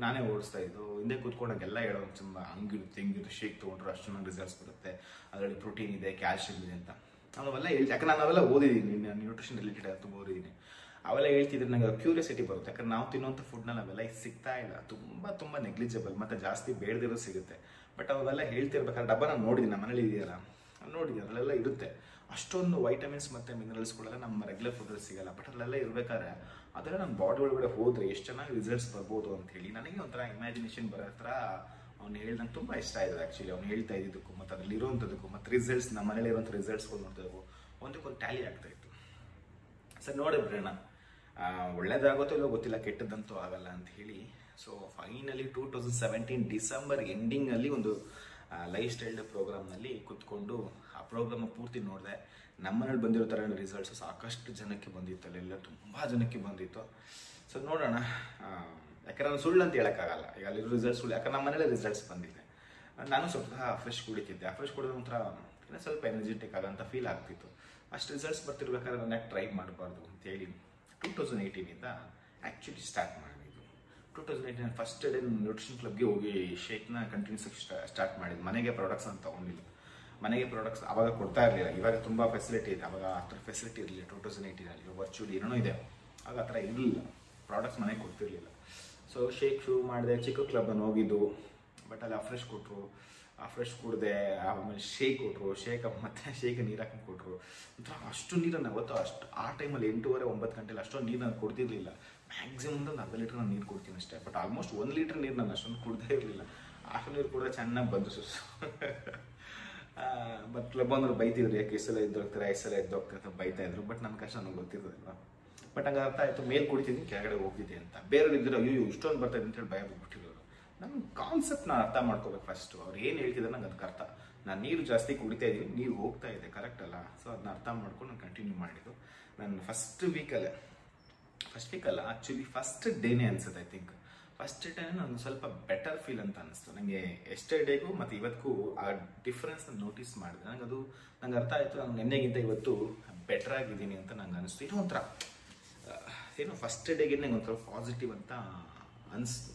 ನಾನೇ ಓಡಿಸ್ತಾ ಇದ್ದು. ಹಿಂದೆ ಕೂತ್ಕೊಂಡಾಗೆಲ್ಲ ಹೇಳೋದು ತುಂಬ ಹಂಗಿರುತ್ತೆ ಹಿಂಗಿರುತ್ತೆ, ಶೇಕ್ ತೊಗೊಂಡ್ರೆ ಅಷ್ಟು ನನಗೆ ರಿಸಲ್ಟ್ಸ್ ಬರುತ್ತೆ, ಅದರಲ್ಲಿ ಪ್ರೋಟೀನ್ ಇದೆ, ಕ್ಯಾಲ್ಶಿಯಮ್ ಇದೆ ಅಂತ ಅವೆಲ್ಲ ಹೇಳ್ತಿ. ಯಾಕಂದ್ರೆ ನಾನು ಅವೆಲ್ಲ ಓದಿದ್ದೀನಿ, ನ್ಯೂಟ್ರಿಷನ್ ರಿಲೇಟೆಡ್ ತುಂಬ ಓದಿದ್ದೀನಿ. ಅವೆಲ್ಲ ಹೇಳ್ತಿದ್ರೆ ನನಗೆ ಕ್ಯೂರಿಯಾಸಿಟಿ ಬರುತ್ತೆ. ಯಾಕಂದ್ರೆ ನಾವು ತಿನ್ನುವಂಥ ಫುಡ್ನಲ್ಲಿ ಅವೆಲ್ಲ ಸಿಗ್ತಾ ಇಲ್ಲ, ತುಂಬ ನೆಗ್ಲಿಜಿಬಲ್, ಮತ್ತು ಜಾಸ್ತಿ ಬೇಡದಿರೋ ಸಿಗುತ್ತೆ. ಬಟ್ ಅವೆಲ್ಲ ಹೇಳ್ತಿರ್ಬೇಕಾದ್ರೆ ಡಬ್ಬ ನಾನು ನೋಡಿದ್ದೀನಿ, ನಮ್ಮ ಮನೇಲಿ ಇದೆಯಲ್ಲ ನೋಡಿದ್ದೀನಿ, ಅದರಲ್ಲೆಲ್ಲ ಇರುತ್ತೆ. ಅಷ್ಟೊಂದು ವೈಟಮಿನ್ಸ್ ಮತ್ತು ಮಿನರಲ್ಸ್ಗಳೆಲ್ಲ ನಮ್ಮ ರೆಗ್ಯುಲರ್ ಫುಡ್ಡಲ್ಲಿ ಸಿಗಲ್ಲ. ಬಟ್ ಅಲ್ಲೆಲ್ಲ ಇರಬೇಕಾದ್ರೆ ಅದೆಲ್ಲ ನನ್ನ ಬಾಡಿ ಒಳಗಡೆ ಹೋದರೆ ಎಷ್ಟು ಚೆನ್ನಾಗಿ ರಿಸಲ್ಟ್ಸ್ ಬರ್ಬೋದು ಅಂತ ಹೇಳಿ ನನಗೆ ಒಂಥರ ಇಮ್ಯಾಜಿನೇಷನ್ ಬರೋ ಥರ ಅವ್ನು ಹೇಳ್ದಂಗೆ ತುಂಬ ಇಷ್ಟ ಆಯಿತು ಆ್ಯಕ್ಚುಲಿ. ಅವ್ನು ಹೇಳ್ತಾ ಇದ್ದಿದ್ದಕ್ಕೂ ಮತ್ತು ಅದರಲ್ಲಿ ಇರೋವಂಥದ್ದಕ್ಕೂ ಮತ್ತು ರಿಸಲ್ಟ್ಸ್ ನಮ್ಮ ಮನೇಲಿ ಇರೋಂಥ ರಿಸಲ್ಟ್ಸ್ಗಳು ನೋಡ್ತಿದ್ದವು ಒಂದಕ್ಕೊಂದು ಟ್ಯಾಲಿ ಆಗ್ತಾಯಿತ್ತು. ಸರ್ ನೋಡಿ ಬಿಡೋಣ, ಒಳ್ಳೇದಾಗುತ್ತೋ ಇಲ್ಲೋ ಗೊತ್ತಿಲ್ಲ, ಕೆಟ್ಟದ್ದಂತೂ ಆಗಲ್ಲ ಅಂತ ಹೇಳಿ. ಸೊ ಫೈನಲಿ 2017 ಡಿಸೆಂಬರ್ ಎಂಡಿಂಗಲ್ಲಿ ಒಂದು ಲೈಫ್ ಸ್ಟೈಲ್ ಪ್ರೋಗ್ರಾಮ್ನಲ್ಲಿ ಕೂತ್ಕೊಂಡು ಆ ಪ್ರೋಗ್ರಾಮ್ ಪೂರ್ತಿ ನೋಡಿದೆ. ನಮ್ಮನೇಲಿ ಬಂದಿರೋ ಥರ ರಿಸಲ್ಟ್ಸು ಸಾಕಷ್ಟು ಜನಕ್ಕೆ ಬಂದಿತ್ತು, ಅಲ್ಲೆಲ್ಲ ತುಂಬ ಜನಕ್ಕೆ ಬಂದಿತ್ತು. ಸೊ ನೋಡೋಣ, ಯಾಕಂದ್ರೆ ನಾನು ಸುಳ್ಳು ಅಂತ ಹೇಳೋಕ್ಕಾಗಲ್ಲ, ಈಗ ಅಲ್ಲಿರೋ ರಿಸಲ್ಟ್ಸ್ ಸುಳ್ಳು, ಯಾಕಂದ್ರೆ ನಮ್ಮ ಮನೇಲಿ ರಿಸಲ್ಟ್ಸ್ ಬಂದಿದೆ. ನಾನು ಸ್ವಲ್ಪ ಫ್ರೆಶ್ ಕುಡಿತಿದ್ದೆ, ಆ ಫ್ರೆಶ್ ಕುಡಿದ ಒಂಥರ ಸ್ವಲ್ಪ ಎನರ್ಜೆಟಿಕ್ ಆಗೋಂಥ ಫೀಲ್ ಆಗ್ತಿತ್ತು. ಅಷ್ಟು ರಿಸಲ್ಟ್ಸ್ ಬರ್ತಿರ್ಬೇಕಾದ್ರೆ ನಾನು ಯಾಕೆ ಟ್ರೈ ಮಾಡಬಾರ್ದು ಅಂತೇಳಿ 2018ಇಂದ ಆ್ಯಕ್ಚುಲಿ ಸ್ಟಾರ್ಟ್ ಮಾಡಿದ್ದು. 2018 ಫಸ್ಟ್ ಡೇ ನ್ಯೂಟ್ರಿಷನ್ ಕ್ಲಬ್ಗೆ ಹೋಗಿ ಶೇಕ್ನ ಕಂಟಿನ್ಯೂಸ್ ಸ್ಟಾರ್ಟ್ ಮಾಡಿದ್ದು. ಮನೆಗೆ ಪ್ರಾಡಕ್ಟ್ಸ್ ಅಂತ ತೊಗೊಂಡಿಲ್ಲ, ಮನೆಗೆ ಪ್ರಾಡಕ್ಟ್ಸ್ ಆವಾಗ ಕೊಡ್ತಾ ಇರಲಿಲ್ಲ. ಇವಾಗ ತುಂಬ ಫೆಸಿಲಿಟಿ ಇದೆ, ಆವಾಗ ಆ ಥರ ಫೆಸಿಲಿಟಿ ಇರಲಿಲ್ಲ 2018ಅಲ್ಲಿ. ವರ್ಚುವಲಿ ಏನೋ ಇದೆ, ಆಗ ಆ ಥರ ಇರಲಿಲ್ಲ, ಪ್ರಾಡಕ್ಟ್ಸ್ ಮನೆಗೆ ಕೊಡ್ತಿರ್ಲಿಲ್ಲ. ಸೊ ಶೇಕ್ ಶುರು ಮಾಡಿದೆ, ಚಿಕ್ಕ ಕ್ಲಬ್ಬನ್ನು ಹೋಗಿದ್ದು. ಬಟ್ ಅಲ್ಲಿ ಫ್ರೆಶ್ ಕೊಟ್ಟರು, ಫ್ರೆಶ್ ಕುಡಿದೆ, ಆಮೇಲೆ ಶೇಕ್ ಕೊಟ್ಟರು, ಮತ್ತೆ ಶೇಕ್ ನೀರು ಹಾಕಿ ಕೊಟ್ಟರು. ಒಂಥರ ಅಷ್ಟು ನೀರನ್ನು ಅವತ್ತು ಆ ಟೈಮಲ್ಲಿ 8:30-9 ಗಂಟೆಲಿ ಅಷ್ಟೊಂದು ನೀರು ನಾನು ಕೊಡ್ತಿರ್ಲಿಲ್ಲ. ಮ್ಯಾಕ್ಸಿಮಮ್ ಒಂದು ಅರ್ಧ ಲೀಟ್ರ್ ನಾನು ನೀರು ಕೊಡ್ತೀನಿ ಅಷ್ಟೇ. ಬಟ್ ಆಲ್ಮೋಸ್ಟ್ 1 ಲೀಟ್ರ್ ನೀರು ನಾನು ಅಷ್ಟೊಂದು ಕುಡ್ದೇ ಇರಲಿಲ್ಲ. ಅಷ್ಟು ನೀರು ಕುಡಿದ್ರೆ ಚೆನ್ನಾಗಿ ಬಂದು ಸುಸ್ಸು. ಬಟ್ ಕ್ಲಬ್ ಅಂದ್ರೆ ಬೈತಿದ್ರು, ಯಾಕೆ ಇಷ್ಟೆಲ್ಲ ಎದ್ದೋಗ್ತಾರೆ, ಇಷ್ಟೆಲ್ಲ ಎದ್ದೋಗ್ತಾರೆ ಅಂತ ಬೈತಾ ಇದ್ರು. ಬಟ್ ನನ್ನ ಕಷ್ಟ ನನಗೆ ಗೊತ್ತಿರೋದಿಲ್ಲ. ಬಟ್ ಹಂಗೆ ಅರ್ಥ ಆಯಿತು, ಮೇಲೆ ಕುಡಿತಿದ್ದೀನಿ, ಕೆಳಗಡೆ ಹೋಗ್ತಿದ್ದೆ ಅಂತ. ಬೇರೆಯವ್ರು ಇದ್ದರು, ಅಯ್ಯೋ ಇಷ್ಟೊಂದು ಬರ್ತಾಯಿದೆ ಅಂತೇಳಿ ಭಯ ಬಿಟ್ಬಿಟ್ಟಿರೋರು. ನನ್ನ ಕಾನ್ಸೆಪ್ಟ್ ನಾನು ಅರ್ಥ ಮಾಡ್ಕೋಬೇಕು ಫಸ್ಟು. ಅವ್ರು ಏನು ಹೇಳ್ತಿದ್ದಾರೆ ನಂಗೆ ಅದಕ್ಕೆ ಅರ್ಥ. ನಾನು ನೀರು ಜಾಸ್ತಿ ಕುಡಿತಾ ಇದ್ದೀನಿ, ನೀರು ಹೋಗ್ತಾ ಇದೆ, ಕರೆಕ್ಟ್ ಅಲ್ಲ. ಸೊ ಅದನ್ನ ಅರ್ಥ ಮಾಡ್ಕೊಂಡು ನಾನು ಕಂಟಿನ್ಯೂ ಮಾಡಿದ್ದು. ನಾನು ಫಸ್ಟ್ ವೀಕಲ್ಲ ಆ್ಯಕ್ಚುಲಿ ಫಸ್ಟ್ ಡೇನೇ ಅನ್ಸುತ್ತೆ. ಐ ಥಿಂಕ್ ಫಸ್ಟ್ ಡೇನೇ ನನಗೆ ಸ್ವಲ್ಪ ಬೆಟರ್ ಫೀಲ್ ಅಂತ ಅನಿಸ್ತು. ನನಗೆ ಎಷ್ಟೇ ಡೇಗೂ ಮತ್ತು ಇವತ್ತಿಗೂ ಆ ಡಿಫ್ರೆನ್ಸ್ನ ನೋಟಿಸ್ ಮಾಡಿದೆ. ನಂಗೆ ಅರ್ಥ ಆಯಿತು, ನಾನು ನೆನ್ನೆಗಿಂತ ಇವತ್ತು ಬೆಟರ್ ಆಗಿದ್ದೀನಿ ಅಂತ ನಂಗೆ ಅನಿಸ್ತು. ಏನೋ ಒಂಥರ ಏನೋ ಫಸ್ಟ್ ಡೇಗೆ ನಂಗೆ ಒಂಥರ ಪಾಸಿಟಿವ್ ಅಂತ ಅನಿಸ್ತು.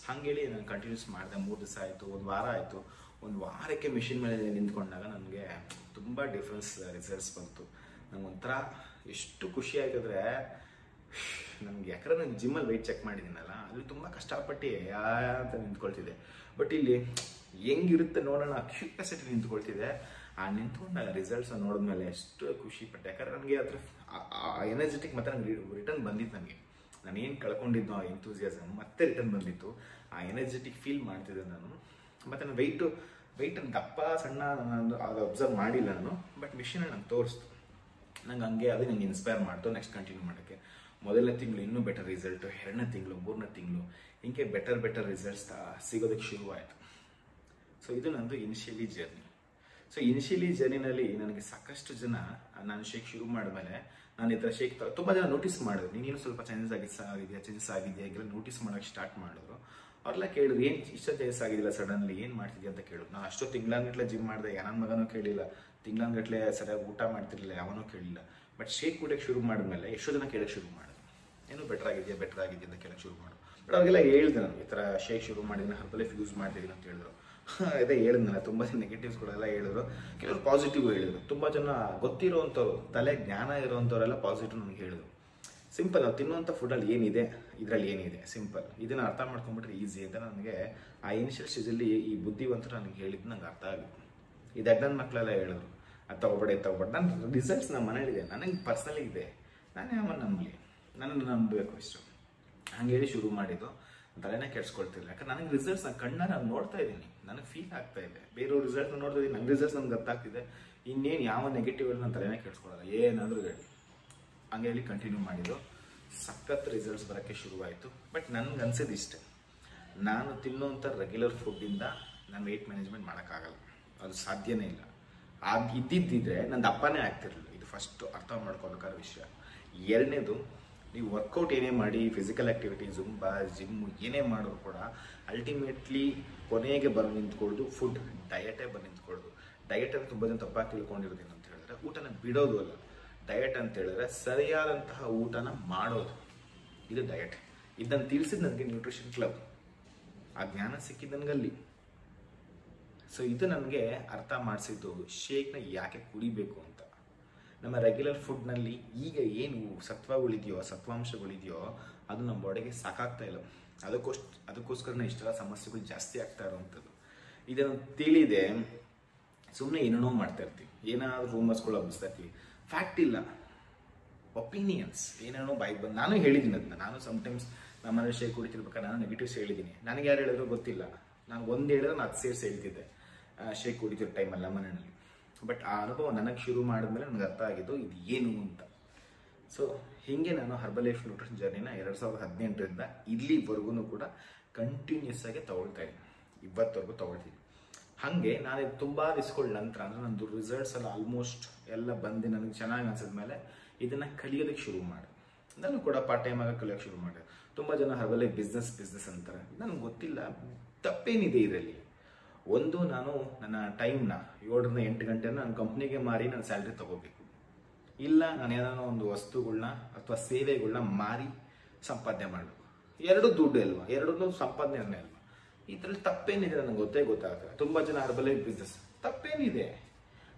ಹಾಗೇಳಿ ನಾನು ಕಂಟಿನ್ಯೂಸ್ ಮಾಡಿದೆ. 3 ದಿವಸ ಆಯಿತು, 1 ವಾರ ಆಯಿತು. 1 ವಾರಕ್ಕೆ ಮಿಷಿನ್ ಮೇಲೆ ನಿಂತ್ಕೊಂಡಾಗ ನನಗೆ ತುಂಬ ಡಿಫ್ರೆನ್ಸ್ ರಿಸಲ್ಟ್ಸ್ ಬಂತು. ನಂಗೆ ಒಂಥರ ಎಷ್ಟು ಖುಷಿ ಆಯ್ತಂದರೆ ನನಗೆ, ಯಾಕಂದ್ರೆ ನಾನು ಜಿಮ್ಮಲ್ಲಿ ವೆಯ್ಟ್ ಚೆಕ್ ಮಾಡಿದ್ದೀನಲ್ಲ, ಅಲ್ಲಿ ತುಂಬ ಕಷ್ಟಪಟ್ಟು ಅಂತ ನಿಂತ್ಕೊಳ್ತಿದ್ದೆ. ಬಟ್ ಇಲ್ಲಿ ಹೆಂಗಿರುತ್ತೆ ನೋಡೋಣ ಕ್ಯೂರಿಯಾಸಿಟಿ ನಿಂತ್ಕೊಳ್ತಿದೆ. ಆ ನಿಂತ್ಕೊಂಡ ರಿಸಲ್ಟ್ಸ್ ನೋಡಿದ್ಮೇಲೆ ಎಷ್ಟು ಖುಷಿ ಪಟ್ಟೆ. ಯಾಕಂದ್ರೆ ನನಗೆ ಅದ್ರ ಎನರ್ಜೆಟಿಕ್ ಮತ್ತು ನನಗೆ ರಿಟರ್ನ್ ಬಂದಿತ್ತು. ನಾನು ಏನು ಕಳ್ಕೊಂಡಿದ್ದು ಆ ಎಂತೂಸಿಯಾಸಮ್ ಮತ್ತೆ ರಿಟರ್ನ್ ಬಂದಿತ್ತು. ಆ ಎನರ್ಜೆಟಿಕ್ ಫೀಲ್ ಮಾಡ್ತಿದ್ದೆ ನಾನು. ಮತ್ತು ನಾನು ವೆಯ್ಟ್ ದಪ್ಪ ಸಣ್ಣ ನಾನು ಅದು ಅಬ್ಸರ್ವ್ ಮಾಡಿಲ್ಲ ನಾನು. ಬಟ್ ಮಿಷಿನಲ್ಲಿ ನಂಗೆ ತೋರಿಸ್ತು. ನಂಗೆ ಹಂಗೆ ಅದು ನಂಗೆ ಇನ್ಸ್ಪೈರ್ ಮಾಡ್ತು ನೆಕ್ಸ್ಟ್ ಕಂಟಿನ್ಯೂ ಮಾಡೋಕ್ಕೆ. ಮೊದಲನೇ ತಿಂಗಳು ಇನ್ನೂ ಬೆಟರ್ ರಿಸಲ್ಟು, 2ನೇ ತಿಂಗಳು, 3ನೇ ತಿಂಗಳು ಹಿಂಗೆ ಬೆಟರ್ ರಿಸಲ್ಟ್ಸ್ ಸಿಗೋದಕ್ಕೆ ಶುರುವಾಯಿತು. ಸೊ ಇದು ನಂದು ಇನಿಷಿಯಲಿ ಜರ್ನಿ. ಸೊ ಇನಿಷಿಯಲಿ ಜರ್ನಿನಲ್ಲಿ ನನಗೆ ಸಾಕಷ್ಟು ಜನ ನಾನು ಶೇಕ್ ಶುರು ಮಾಡಿದ್ಮೇಲೆ ನಾನು ಈ ಥರ ಶೇಕ್ ತುಂಬ ಜನ ನೋಟಿಸ್ ಮಾಡಿದ್ರು, ನೀನು ಸ್ವಲ್ಪ ಚೇಂಜಸ್ ಆಗಿದೆಯಾ ಈಗೆಲ್ಲ ನೋಟಿಸ್ ಮಾಡೋಕ್ಕೆ ಸ್ಟಾರ್ಟ್ ಮಾಡಿದ್ರು. ಅವ್ರೆಲ್ಲ ಕೇಳಿದ್ರು, ಏನು ಇಷ್ಟ ಚೇಂಜಸ್ ಆಗಿದ್ದಿಲ್ಲ ಸಡನ್ಲಿ, ಏನು ಮಾಡ್ತಿದ್ಯಾ ಅಂತ ಕೇಳಿದ್ರು. ನಾನು ಅಷ್ಟೋ ತಿಂಗಳಾನ್ಗಟ್ಲೆ ಜಿಮ್ ಮಾಡಿದೆ, ನನ್ನ ಮಗನೂ ಕೇಳಿಲ್ಲ. ತಿಂಗಳಾನ್ಗಟ್ಲೆ ಸರಿಯಾಗಿ ಊಟ ಮಾಡ್ತಿರ್ಲಿಲ್ಲ, ಯಾವನೂ ಕೇಳಿಲ್ಲ. ಬಟ್ ಶೇಕ್ ಕುಡಿಯೋಕ್ಕೆ ಶುರು ಮಾಡಿದ್ಮೇಲೆ ಎಷ್ಟೋ ಜನ ಕೇಳೋಕ್ಕೆ ಶುರು ಮಾಡಿದ್ರು, ಏನು ಬೆಟರ್ ಆಗಿದೆಯಾ ಅಂತ ಕೇಳೋಕ್ಕೆ ಶುರು ಮಾಡಿದ್ರು. ಬಟ್ ಅವ್ರಿಗೆಲ್ಲ ಹೇಳಿದೆ ನಾನು, ಈ ಥರ ಶೇಕ್ ಶುರು ಮಾಡಿದ್ದೀನಿ, ಹರ್ಬಲೈಫ್ ಯೂಸ್ ಮಾಡ್ತಿದ್ದೀನಿ ಅಂತ ಹೇಳಿದ್ರು. ಅದೇ ಹೇಳಿದ್ನಲ್ಲ, ತುಂಬ ಜನ ನೆಗೆಟಿವ್ಸ್ಗಳೆಲ್ಲ ಹೇಳಿದ್ರು, ಕೆಲವರು ಪಾಸಿಟಿವ್ ಹೇಳಿದ್ರು. ತುಂಬ ಜನ ಗೊತ್ತಿರೋವಂಥವ್ರು, ತಲೆ ಜ್ಞಾನ ಇರೋವಂಥವರೆಲ್ಲ ಪಾಸಿಟಿವ್ ನನಗೆ ಹೇಳಿದ್ರು. ಸಿಂಪಲ್, ನಾವು ತಿನ್ನುವಂಥ ಫುಡ್ಡಲ್ಲಿ ಏನಿದೆ, ಇದರಲ್ಲಿ ಏನಿದೆ, ಸಿಂಪಲ್. ಇದನ್ನು ಅರ್ಥ ಮಾಡ್ಕೊಂಬಿಟ್ರೆ ಈಸಿ ಅಂತ ನನಗೆ ಆ ಇನಿಷಿಯಲ್ ಸ್ಟೇಜಲ್ಲಿ ಈ ಬುದ್ಧಿವಂತರು ನನಗೆ ಹೇಳಿದ್ದು ನಂಗೆ ಅರ್ಥ ಆಗಿತ್ತು. ಈ ದಡ್ಡನ ಮಕ್ಕಳೆಲ್ಲ ಹೇಳಿದ್ರು, ಅದು ತಗೋಬೇಡ. ನನ್ನ ರಿಸಲ್ಟ್ಸ್ ನಮ್ಮ ಮನೇಲಿದೆ, ನನಗೆ ಪರ್ಸನಲಿ ಇದೆ, ನಾನೇ ಅವನು ನಂಬಲಿ, ನನ್ನನ್ನು ನಂಬಬೇಕು ಇಷ್ಟು. ಹಂಗೇಳಿ ಶುರು ಮಾಡಿದ್ದು. ತಲೆನೇ ಕೆಡ್ಸ್ಕೊಳ್ತಿಲ್ಲ, ಯಾಕಂದ್ರೆ ನನಗೆ ರಿಸಲ್ಟ್ಸ್ ನಾನು ಕಣ್ಣಾರೆ ನಾನು ನೋಡ್ತಾ ಇದ್ದೀನಿ, ನನಗೆ ಫೀಲ್ ಆಗ್ತಾ ಇದೆ. ಬೇರೆಯವ್ರ ರಿಸಲ್ಟ್ ನೋಡ್ತಾ ಇದ್ದೀನಿ, ನನ್ನ ರಿಸಲ್ಟ್ಸ್ ನನಗೆ ಗೊತ್ತಾಗ್ತಿದೆ. ಇನ್ನೇನು ಯಾವ ನೆಗೆಟಿವ್ ನಾನು ತಲೆನೇ ಕೆಡ್ಸ್ಕೊಳ್ಳಲ್ಲ, ಏನಾದರೂ ಹೇಳಿ. ಹಂಗೆ ಹೇಳಿ ಕಂಟಿನ್ಯೂ ಮಾಡಿದ್ದು. ಸಖತ್ ರಿಸಲ್ಟ್ಸ್ ಬರೋಕ್ಕೆ ಶುರುವಾಯಿತು. ಬಟ್ ನನಗೆ ಅನ್ಸಿದ್ದು ಇಷ್ಟೇ, ನಾನು ತಿನ್ನೋಂಥ ರೆಗ್ಯುಲರ್ ಫುಡ್ಡಿಂದ ನಾನು ವೆಯ್ಟ್ ಮ್ಯಾನೇಜ್ಮೆಂಟ್ ಮಾಡೋಕ್ಕಾಗಲ್ಲ, ಅದು ಸಾಧ್ಯನೇ ಇಲ್ಲ. ಇದ್ದಿದ್ದಿದ್ರೆ ನನ್ನ ದಪ್ಪನೇ ಆಗ್ತಿರಲಿಲ್ಲ. ಇದು ಫಸ್ಟ್ ಅರ್ಥ ಮಾಡ್ಕೊಬೇಕಾದ ವಿಷಯ. 2ನೇದು, ನೀವು ವರ್ಕೌಟ್ ಏನೇ ಮಾಡಿ, ಫಿಸಿಕಲ್ ಆ್ಯಕ್ಟಿವಿಟಿ, ಜುಂಬಾ, ಜಿಮ್ಮು ಏನೇ ಮಾಡಿದ್ರು ಕೂಡ ಅಲ್ಟಿಮೇಟ್ಲಿ ಕೊನೆಗೆ ಬಂದು ನಿಂತ್ಕೊಳ್ಳೋದು ಫುಡ್, ಡಯಟೇ ಬಂದು ನಿಂತ್ಕೊಳ್ಳೋದು. ಡಯಟನ್ನು ತುಂಬ ಜನ ತಪ್ಪಾಗಿ ತಿಳ್ಕೊಂಡಿರೋದೇನು ಅಂತ ಹೇಳಿದ್ರೆ, ಊಟನ ಬಿಡೋದು ಅಲ್ಲ. ಡಯಟ್ ಅಂತ ಹೇಳಿದ್ರೆ ಸರಿಯಾದಂತಹ ಊಟನ ಮಾಡೋದು, ಇದು ಡಯಟ್. ಇದನ್ನು ತಿಳಿಸಿದ್ದು ನನಗೆ ನ್ಯೂಟ್ರಿಷನ್ ಕ್ಲಬ್, ಆ ಜ್ಞಾನ ಸಿಕ್ಕಿದ್ದು ನನಗಲ್ಲಿ. ಸೊ ಇದು ನನಗೆ ಅರ್ಥ ಮಾಡಿಸಿದ್ದು ಶೇಕ್ನ ಯಾಕೆ ಕುಡಿಬೇಕು ಅಂತ. ನಮ್ಮ ರೆಗ್ಯುಲರ್ ಫುಡ್ನಲ್ಲಿ ಈಗ ಏನು ಸತ್ವಗಳಿದೆಯೋ, ಸತ್ವಾಂಶಗಳಿದೆಯೋ, ಅದು ನಮ್ಮ ಬಾಡಿಗೆ ಸಾಕಾಗ್ತಾ ಇಲ್ಲ. ಅದಕ್ಕೋಸ್ಕರನೇ ಇಷ್ಟೆಲ್ಲ ಸಮಸ್ಯೆಗಳು ಜಾಸ್ತಿ ಆಗ್ತಾ ಇರೋವಂಥದ್ದು. ಇದನ್ನು ತಿಳಿದೆ ಸುಮ್ಮನೆ ಏನೇನೋ ಮಾಡ್ತಾ ಇರ್ತೀವಿ, ಏನಾದರೂ ರೂಮರ್ಸ್ಗಳು ಹಬ್ಬಿಸ್ತಾ ಇರ್ತೀವಿ. ಫ್ಯಾಕ್ಟ್ ಇಲ್ಲ, ಒಪಿನಿಯನ್ಸ್ ಏನೇನೋ ಬಾಯಿಗೆ ಬಂದು. ನಾನು ಹೇಳಿದ್ದೀನಿ ಅದನ್ನ. ನಾನು ಸಮ್ಟೈಮ್ಸ್ ನಮ್ಮನೆ ಶೇಕ್ ಕುಡಿತಿರ್ಬೇಕಾದ್ರೆ ನಾನು ನೆಗೆಟಿವ್ಸ್ ಹೇಳಿದ್ದೀನಿ. ನನಗೆ ಯಾರು ಹೇಳಿದ್ರು ಗೊತ್ತಿಲ್ಲ, ನಾನು ಒಂದು ಹೇಳಿದ್ರೆ ನಾನು 10 ಸೇರಿಸಿ ಹೇಳ್ತಿದ್ದೆ ಶೇಕ್ ಕುಡಿತಿರೋ ಟೈಮಲ್ಲ ಮನೆಯಲ್ಲಿ. ಬಟ್ ಆ ಅನುಭವ ನನಗೆ ಶುರು ಮಾಡಿದ್ಮೇಲೆ ನನಗೆ ಅರ್ಥ ಆಗಿದ್ದು ಇದು ಏನು ಅಂತ. ಸೊ ಹೀಗೆ ನಾನು ಹರ್ಬಲ್ ಲೈಫ್ ನ್ಯೂಟ್ರಿಷನ್ ಜರ್ನಿನ 2018ರಿಂದ ಇಲ್ಲಿವರೆಗೂ ಕೂಡ ಕಂಟಿನ್ಯೂಸ್ ಆಗಿ ತಗೊಳ್ತಾ ಇದ್ದೀನಿ, ಇವತ್ತವರೆಗೂ ತಗೊಳ್ತೀನಿ. ಹಾಗೆ ನಾನು ತುಂಬ ದಿಸ್ಗಳ ನಂತರ ಅಂದರೆ ನಂದು ರಿಸಲ್ಟ್ಸ್ ಎಲ್ಲ ಆಲ್ಮೋಸ್ಟ್ ಎಲ್ಲ ಬಂದು ನನಗೆ ಚೆನ್ನಾಗಿ ಅನ್ಸಿದ್ಮೇಲೆ ಇದನ್ನು ಕಲಿಯೋದಕ್ಕೆ ಶುರು ಮಾಡಿದೆ. ನಾನು ಕೂಡ ಪಾರ್ಟ್ ಟೈಮ್ ಆಗಿ ಕಲಿಯೋಕ್ಕೆ ಶುರು ಮಾಡಿದೆ. ತುಂಬ ಜನ ಹರ್ಬಲ್ ಲೈಫ್ ಬಿಸ್ನೆಸ್ ಅಂತಾರೆ, ನನಗೆ ಗೊತ್ತಿಲ್ಲ ತಪ್ಪೇನಿದೆ ಇದರಲ್ಲಿ. ಒಂದು, ನಾನು ನನ್ನ ಟೈಮ್ನ 7ರಿಂದ 8 ಗಂಟೆನ ನನ್ನ ಕಂಪ್ನಿಗೆ ಮಾರಿ ನಾನು ಸ್ಯಾಲ್ರಿ ತಗೋಬೇಕು, ಇಲ್ಲ ನಾನು ಏನಾದ್ರು ಒಂದು ವಸ್ತುಗಳನ್ನ ಅಥವಾ ಸೇವೆಗಳನ್ನ ಮಾರಿ ಸಂಪಾದನೆ ಮಾಡಬೇಕು. ಎರಡು ದುಡ್ಡು ಅಲ್ವಾ, ಎರಡೂ ಸಂಪಾದನೆ ಅಲ್ವಾ. ಇದರಲ್ಲಿ ತಪ್ಪೇನಿದೆ ನನಗೆ ಗೊತ್ತಾಗ್ತದೆ. ತುಂಬ ಜನ ಹರ್ಬಲ್ ಲೈಫ್ ಬಿಸ್ನೆಸ್ ತಪ್ಪೇನಿದೆ,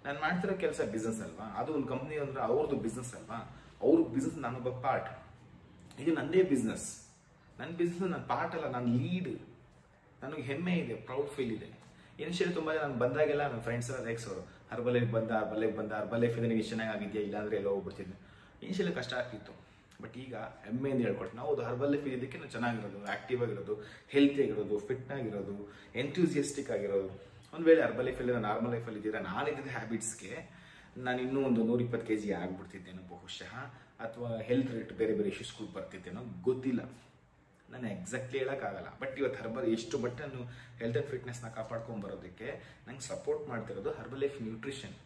ನಾನು ಮಾಡ್ತಿರೋ ಕೆಲಸ ಬಿಸ್ನೆಸ್ ಅಲ್ವಾ, ಅದು ಒಂದು ಕಂಪ್ನಿ ಅಂದ್ರೆ ಅವ್ರದ್ದು ಬಿಸ್ನೆಸ್ ಅಲ್ವಾ, ಅವ್ರ ಬಿಸ್ನೆಸ್ ನಾನೊಬ್ಬ ಪಾರ್ಟ್, ಇದು ನನ್ನದೇ ಬಿಸ್ನೆಸ್. ನನ್ನ ಬಿಸ್ನೆಸ್ ನನ್ನ ಪಾರ್ಟ್ ಅಲ್ಲ, ನಾನು ಲೀಡ್. ನನಗೆ ಹೆಮ್ಮೆ ಇದೆ, ಪ್ರೌಡ್ ಫೀಲ್ ಇದೆ. ಇನಿಷಿಯಲಿ ತುಂಬ ಜನ ನಾನು ಬಂದಾಗೆಲ್ಲ ನನ್ನ ಫ್ರೆಂಡ್ಸ್ ಎಲ್ಲ ರೇಗಿಸೋರು, ಹರ್ಬಲ್ ಲೈಫ್ ಬಂದ, ಹರ್ಬಲ್ ಲೈಫ್ ನಿನಗೆ ಚೆನ್ನಾಗಿದೆಯಾ, ಇಲ್ಲಾಂದ್ರೆ ಎಲ್ಲೋ ಹೋಗ್ಬಿಡ್ತಿದ್ದೆ. ಇನಿಷಿಯಲಿ ಕಷ್ಟ ಆಗ್ತಿತ್ತು, ಬಟ್ ಈಗ ಹೆಮ್ಮೆಯಿಂದ ಹೇಳ್ಕೊಟ್ಟು ನಾವು ಅದು ಹರ್ಬಲ್ ಲೈಫ್ ಇದಕ್ಕೆ ನಾವು ಚೆನ್ನಾಗಿರೋದು, ಆಕ್ಟಿವ್ ಆಗಿರೋದು, ಹೆಲ್ತಿ ಆಗಿರೋದು, ಫಿಟ್ ಆಗಿರೋದು, ಎಂಥ್ಯೂಸಿಯಸ್ಟಿಕ್ ಆಗಿರೋದು. ಒಂದು ವೇಳೆ ಹರ್ಬಲ್ ಲೈಫಲ್ಲಿ ನಾನು ನಾರ್ಮಲ್ ಲೈಫಲ್ಲಿ ಇದ್ದೀರಾ, ನಾನಿದ್ದ ಹ್ಯಾಬಿಟ್ಸ್ಗೆ ನಾನು ಇನ್ನೂ ಒಂದು 120 kg ಆಗ್ಬಿಡ್ತಿದ್ದೇನೋ ಬಹುಶಃ, ಅಥವಾ ಹೆಲ್ತ್ ರೇಟ್ ಬೇರೆ ಇಶ್ಯೂಸ್ಗಳು ಬರ್ತಿದ್ದೇನೋ ಗೊತ್ತಿಲ್ಲ, ನಾನು ಎಕ್ಸಾಕ್ಟ್ಲಿ ಹೇಳೋಕ್ಕಾಗಲ್ಲ. ಬಟ್ ಇವತ್ತು ಹರ್ಬಲ್ ಎಷ್ಟು ಬಟ್ ನಾನು ಹೆಲ್ತ್ ಆ್ಯಂಡ್ ಫಿಟ್ನೆಸ್ನ ಕಾಪಾಡ್ಕೊಂಡು ಬರೋದಕ್ಕೆ ನಂಗೆ ಸಪೋರ್ಟ್ ಮಾಡ್ತಿರೋದು ಹರ್ಬಲ್ ಲೈಫ್ ನ್ಯೂಟ್ರಿಷನ್.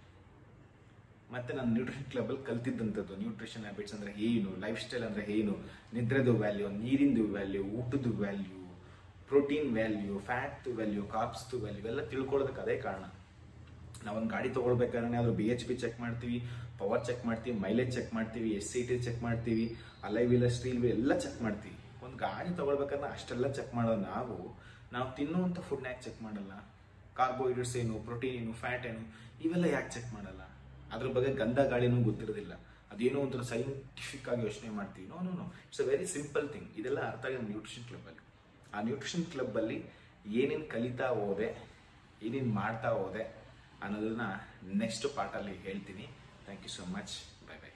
ಮತ್ತು ನಾನು ನ್ಯೂಟ್ರಿಷನ್ ಕ್ಲಬ್ಬಲ್ಲಿ ಕಲ್ತಿದ್ದಂಥದ್ದು ನ್ಯೂಟ್ರಿಷನ್ ಹ್ಯಾಬಿಟ್ಸ್ ಅಂದರೆ ಏನು, ಲೈಫ್ ಸ್ಟೈಲ್ ಅಂದರೆ ಏನು, ನಿದ್ರೆದು ವ್ಯಾಲ್ಯೂ, ನೀರಿಂದು ವ್ಯಾಲ್ಯೂ, ಊಟದ ವ್ಯಾಲ್ಯೂ, ಪ್ರೋಟೀನ್ ವ್ಯಾಲ್ಯೂ, ಫ್ಯಾಟ್ದು ವ್ಯಾಲ್ಯೂ, ಕಾರ್ಬ್ಸ್ದು ವ್ಯಾಲ್ಯೂ ಎಲ್ಲ ತಿಳ್ಕೊಳ್ಳೋದಕ್ಕೆ ಅದೇ ಕಾರಣ. ನಾವೊಂದು ಗಾಡಿ ತೊಗೊಳ್ಬೇಕಾದ್ರೆ ಅದ್ರ BHP ಚೆಕ್ ಮಾಡ್ತೀವಿ, ಪವರ್ ಚೆಕ್ ಮಾಡ್ತೀವಿ, ಮೈಲೇಜ್ ಚೆಕ್ ಮಾಡ್ತೀವಿ, SCT ಚೆಕ್ ಮಾಡ್ತೀವಿ, ಅಲೈ ವೀಲ್, ಸ್ಟೀಲ್ ವೀಲ್ ಎಲ್ಲ ಚೆಕ್ ಮಾಡ್ತೀವಿ. ಒಂದು ಗಾಡಿ ತೊಗೊಳ್ಬೇಕಾದ್ರೆ ಅಷ್ಟೆಲ್ಲ ಚೆಕ್ ಮಾಡೋದು ನಾವು ತಿನ್ನುವಂಥ ಫುಡ್ನ ಯಾಕೆ ಚೆಕ್ ಮಾಡಲ್ಲ? ಕಾರ್ಬೋಹೈಡ್ರೇಟ್ಸ್ ಏನು, ಪ್ರೋಟೀನ್ ಏನು, ಫ್ಯಾಟ್ ಏನು, ಇವೆಲ್ಲ ಯಾಕೆ ಚೆಕ್ ಮಾಡಲ್ಲ? ಅದ್ರ ಬಗ್ಗೆ ಗಂಧ ಗಾಳಿನೂ ಗೊತ್ತಿರೋದಿಲ್ಲ, ಅದೇನೋ ಒಂಥರ ಸೈಂಟಿಫಿಕ್ ಆಗಿ ಯೋಚನೆ ಮಾಡ್ತೀವಿ. No, it's a very simple thing. ಇದೆಲ್ಲ ಅರ್ಥ ಆಗಿದೆ ನ್ಯೂಟ್ರಿಷನ್ ಕ್ಲಬ್ಬಲ್ಲಿ. ಆ ನ್ಯೂಟ್ರಿಷನ್ ಕ್ಲಬ್ಬಲ್ಲಿ ಏನೇನು ಕಲಿತಾ ಹೋದೆ, ಏನೇನು ಮಾಡ್ತಾ ಹೋದೆ ಅನ್ನೋದನ್ನ ನೆಕ್ಸ್ಟ್ ಪಾರ್ಟಲ್ಲಿ ಹೇಳ್ತೀನಿ. Thank you so much. Bye by.